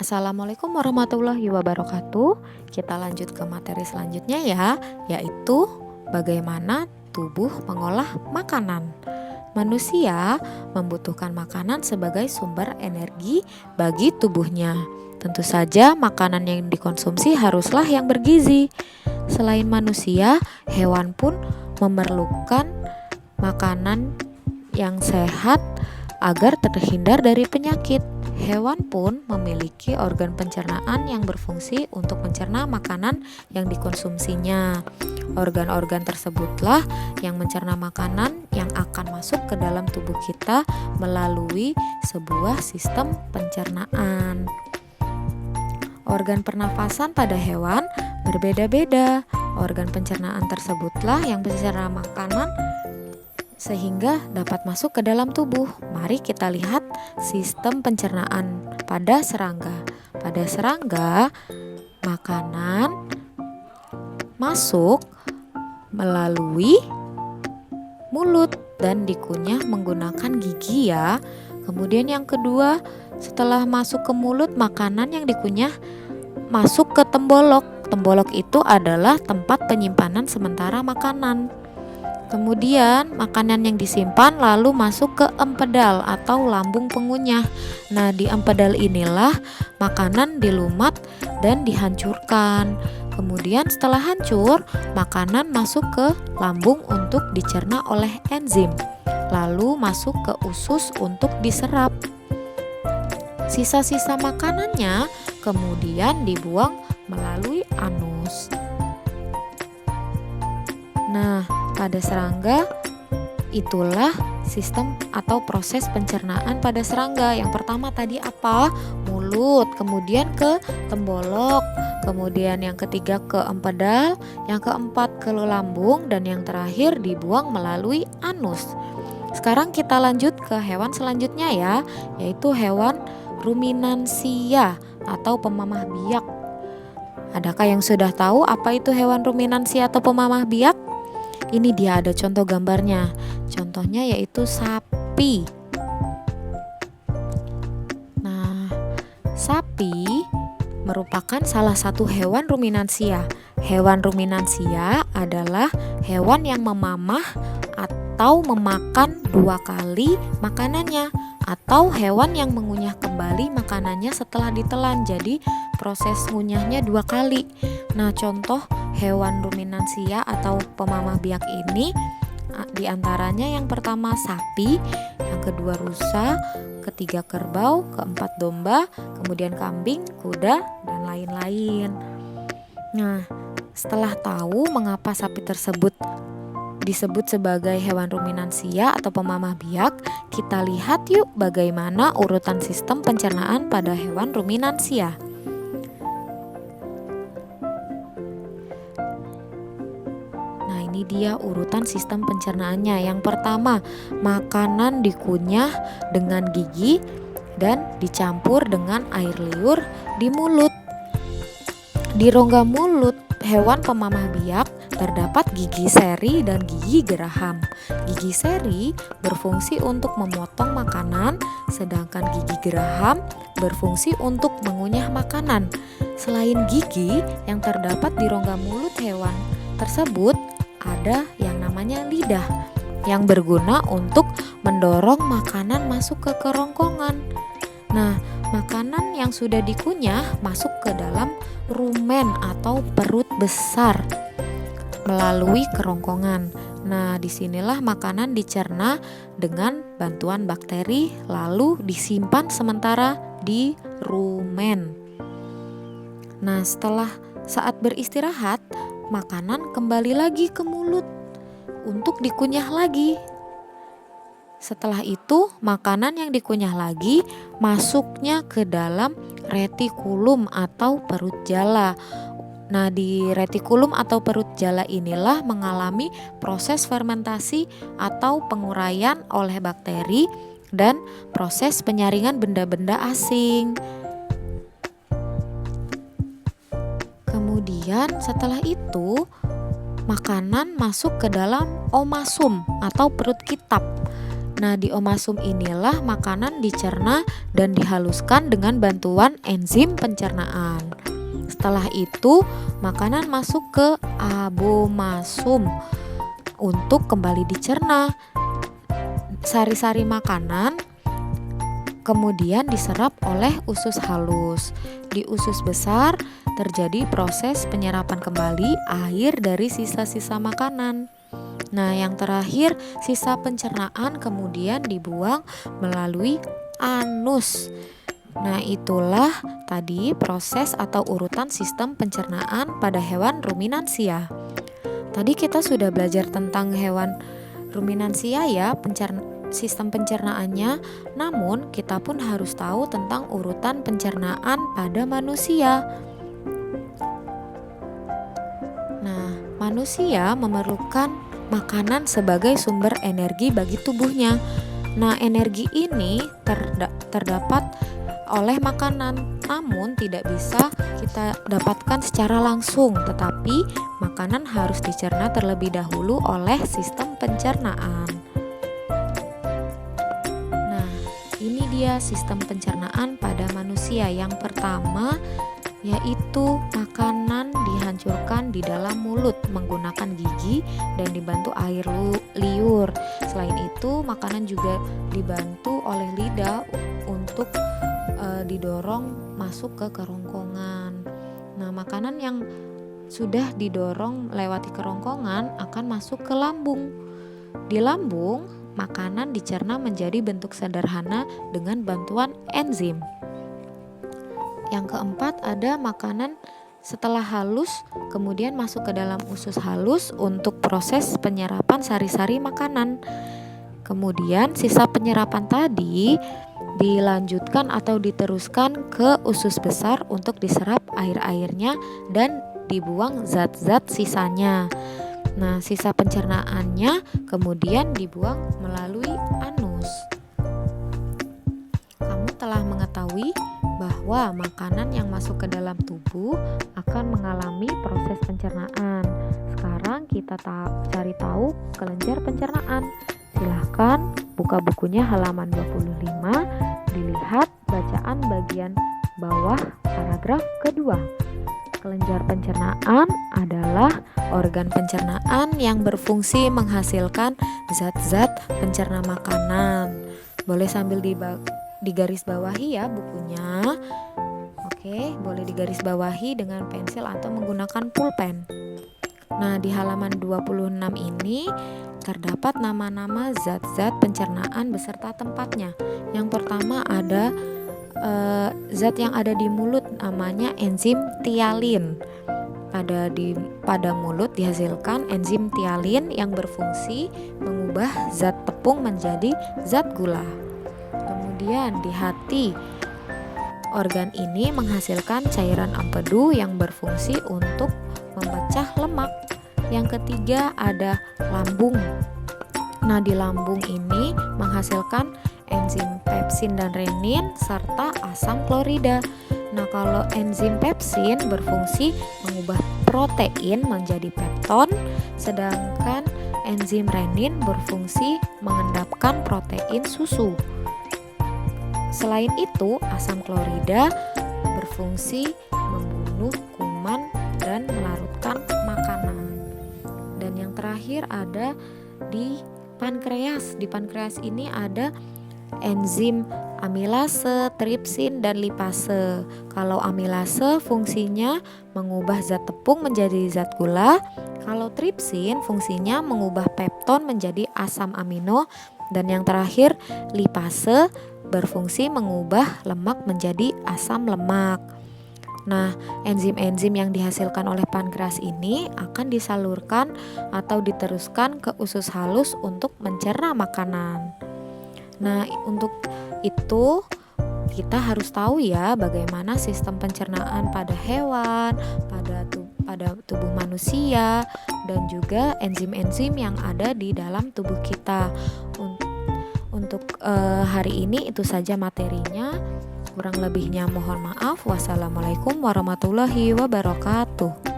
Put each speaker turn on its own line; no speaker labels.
Assalamualaikum warahmatullahi wabarakatuh. Kita lanjut ke materi selanjutnya ya, yaitu bagaimana tubuh mengolah makanan. Manusia membutuhkan makanan sebagai sumber energi bagi tubuhnya. Tentu saja makanan yang dikonsumsi haruslah yang bergizi. Selain manusia, hewan pun memerlukan makanan yang sehat agar terhindar dari penyakit. Hewan pun memiliki organ pencernaan yang berfungsi untuk mencerna makanan yang dikonsumsinya. Organ-organ tersebutlah yang mencerna makanan yang akan masuk ke dalam tubuh kita melalui sebuah sistem pencernaan. Organ pernafasan pada hewan berbeda-beda. Organ pencernaan tersebutlah yang mencerna makanan sehingga dapat masuk ke dalam tubuh. Mari kita lihat sistem pencernaan pada serangga. Pada serangga, makanan masuk melalui mulut dan dikunyah menggunakan gigi ya. Kemudian yang kedua, setelah masuk ke mulut, makanan yang dikunyah masuk ke tembolok. Tembolok itu adalah tempat penyimpanan sementara makanan. Kemudian makanan yang disimpan lalu masuk ke empedal atau lambung pengunyah. Nah, di empedal inilah makanan dilumat dan dihancurkan. Kemudian setelah hancur, makanan masuk ke lambung untuk dicerna oleh enzim. Lalu masuk ke usus untuk diserap. Sisa-sisa makanannya kemudian dibuang melalui anus. Nah, pada serangga itulah sistem atau proses pencernaan pada serangga. Yang pertama tadi apa? Mulut, kemudian ke tembolok, kemudian yang ketiga ke empedal, yang keempat ke lambung, dan yang terakhir dibuang melalui anus. Sekarang kita lanjut ke hewan selanjutnya ya, yaitu hewan ruminansia atau pemamah biak. Adakah yang sudah tahu apa itu hewan ruminansia atau pemamah biak? Ini dia ada contoh gambarnya. Contohnya yaitu sapi. Nah, sapi merupakan salah satu hewan ruminansia. Hewan ruminansia adalah hewan yang memamah atau memakan 2 kali makanannya, atau hewan yang mengunyah kembali makanannya setelah ditelan. Jadi proses ngunyahnya 2 kali. Nah, contoh hewan ruminansia atau pemamah biak ini diantaranya yang pertama sapi, yang kedua rusa, ketiga kerbau, keempat domba, kemudian kambing, kuda, dan lain-lain. Nah, setelah tahu mengapa sapi tersebut disebut sebagai hewan ruminansia atau pemamah biak, kita lihat yuk bagaimana urutan sistem pencernaan pada hewan ruminansia. Nah, ini dia urutan sistem pencernaannya. Yang pertama, makanan dikunyah dengan gigi dan dicampur dengan air liur di mulut. Di rongga mulut hewan pemamah biak terdapat gigi seri dan gigi geraham. Gigi seri berfungsi untuk memotong makanan, sedangkan gigi geraham berfungsi untuk mengunyah makanan. Selain gigi yang terdapat di rongga mulut hewan tersebut, ada yang namanya lidah yang berguna untuk mendorong makanan masuk ke kerongkongan. Nah, makanan yang sudah dikunyah masuk ke dalam rumen atau perut besar melalui kerongkongan. Nah, disinilah makanan dicerna dengan bantuan bakteri lalu disimpan sementara di rumen. Nah, setelah saat beristirahat, makanan kembali lagi ke mulut untuk dikunyah lagi. Setelah itu, makanan yang dikunyah lagi masuknya ke dalam retikulum atau perut jala. Nah, di retikulum atau perut jala inilah mengalami proses fermentasi atau penguraian oleh bakteri dan proses penyaringan benda-benda asing. Kemudian setelah itu makanan masuk ke dalam omasum atau perut kitab. Nah, di omasum inilah makanan dicerna dan dihaluskan dengan bantuan enzim pencernaan. Setelah itu, makanan masuk ke abomasum untuk kembali dicerna. Sari-sari makanan kemudian diserap oleh usus halus. Di usus besar terjadi proses penyerapan kembali air dari sisa-sisa makanan. Nah, yang terakhir, sisa pencernaan kemudian dibuang melalui anus. Nah, itulah tadi proses atau urutan sistem pencernaan pada hewan ruminansia. Tadi kita sudah belajar tentang hewan ruminansia ya, sistem pencernaannya. Namun, kita pun harus tahu tentang urutan pencernaan pada manusia. Nah, manusia memerlukan makanan sebagai sumber energi bagi tubuhnya. Nah, energi ini terdapat oleh makanan, namun tidak bisa kita dapatkan secara langsung, tetapi makanan harus dicerna terlebih dahulu oleh sistem pencernaan. Nah, ini dia sistem pencernaan pada manusia. Yang pertama yaitu makanan dihancurkan di dalam mulut menggunakan gigi dan dibantu air liur. Selain itu, makanan juga dibantu oleh lidah untuk didorong masuk ke kerongkongan. Nah, makanan yang sudah didorong lewati kerongkongan akan masuk ke lambung. Di lambung, makanan dicerna menjadi bentuk sederhana dengan bantuan enzim. Yang keempat, ada makanan setelah halus kemudian masuk ke dalam usus halus untuk proses penyerapan sari-sari makanan. Kemudian sisa penyerapan tadi dilanjutkan atau diteruskan ke usus besar untuk diserap air-airnya dan dibuang zat-zat sisanya. Nah, sisa pencernaannya kemudian dibuang melalui anus. Kamu telah mengetahui bahwa makanan yang masuk ke dalam tubuh akan mengalami proses pencernaan. Sekarang kita cari tahu kelenjar pencernaan. Silahkan buka bukunya halaman 25, dilihat bacaan bagian bawah paragraf kedua. Kelenjar pencernaan adalah organ pencernaan yang berfungsi menghasilkan zat-zat pencerna makanan. Boleh sambil digaris bawahi ya bukunya. Oke, boleh digaris bawahi dengan pensil atau menggunakan pulpen. Nah, di halaman 26 ini terdapat nama-nama zat-zat pencernaan beserta tempatnya. Yang pertama ada zat yang ada di mulut, namanya enzim tialin. Pada mulut dihasilkan enzim tialin yang berfungsi mengubah zat tepung menjadi zat gula. Kemudian di hati, organ ini menghasilkan cairan empedu yang berfungsi untuk memecah lemak. Yang ketiga ada lambung. Nah, di lambung ini menghasilkan enzim pepsin dan renin serta asam klorida. Nah, kalau enzim pepsin berfungsi mengubah protein menjadi pepton, sedangkan enzim renin berfungsi mengendapkan protein susu. Selain itu, asam klorida berfungsi membunuh kuman dan melarutkan makanan. Dan yang terakhir ada di pankreas. Di pankreas ini ada enzim amilase, tripsin, dan lipase. Kalau amilase fungsinya mengubah zat tepung menjadi zat gula. Kalau tripsin fungsinya mengubah pepton menjadi asam amino. Dan yang terakhir lipase berfungsi mengubah lemak menjadi asam lemak. Nah, enzim-enzim yang dihasilkan oleh pankreas ini akan disalurkan atau diteruskan ke usus halus untuk mencerna makanan. Nah, untuk itu kita harus tahu ya bagaimana sistem pencernaan pada hewan, pada tubuh manusia, dan juga enzim-enzim yang ada di dalam tubuh kita. Untuk hari ini itu saja materinya. Kurang lebihnya mohon maaf. Wassalamualaikum warahmatullahi wabarakatuh.